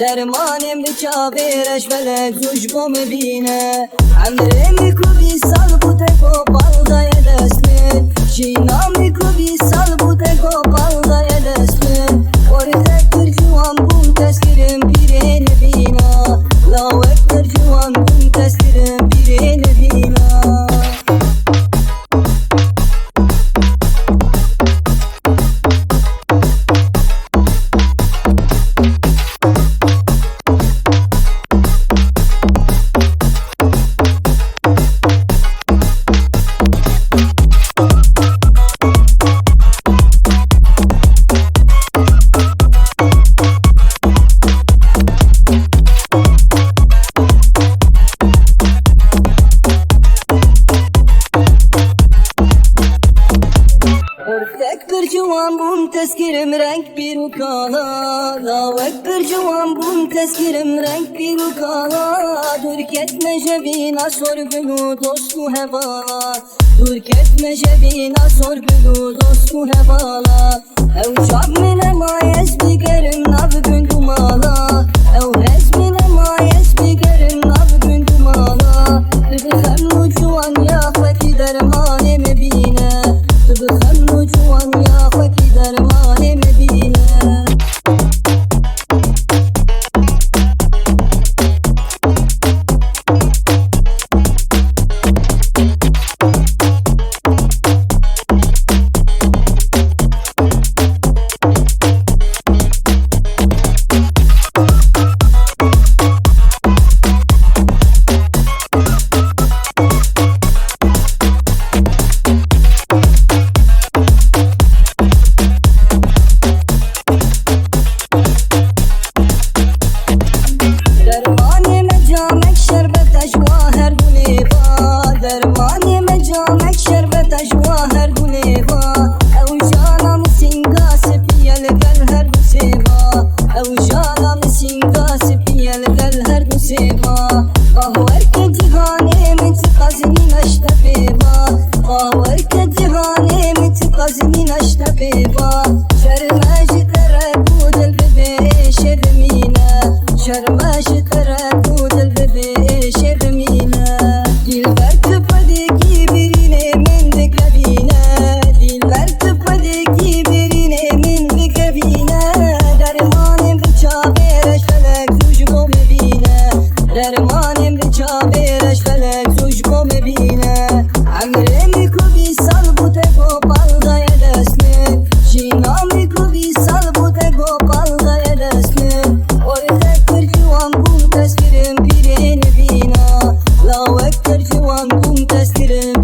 درمانم بچاویرش بلک زوج بو مبینه عمرمی کو بی سال بوده کو بالدای دستن شینامی کو بی سال بوده کو بالدای دستن ورده ترجوان بون تسکرم بیرین بینا لاوک ترجوان بون تسکرم بیرین بینا Ekber civan bun tezkirim renk bir ukala La ekber civan bun tezkirim renk bir ukala Dur ketme cebina sorgulu dostu hevala Dur ketme cebina sorgulu dostu hevala Ev çabmine mayes bigerim nav gün dumala Ev hezmine mayes bigerim nav gün dumala Dıdıkhan ucuvan ya feki dermane mebine Dıdıkhan ucuvan ya feki dermane mebine Dermanim biçavereş felek zuj bo mebine Amremi ku bi sal bute go balda edesne Jinami ku bi sal bute go balda edesne Orada kırcıvan bun tezkirim birini bina Lavek kırcıvan bun tezkirim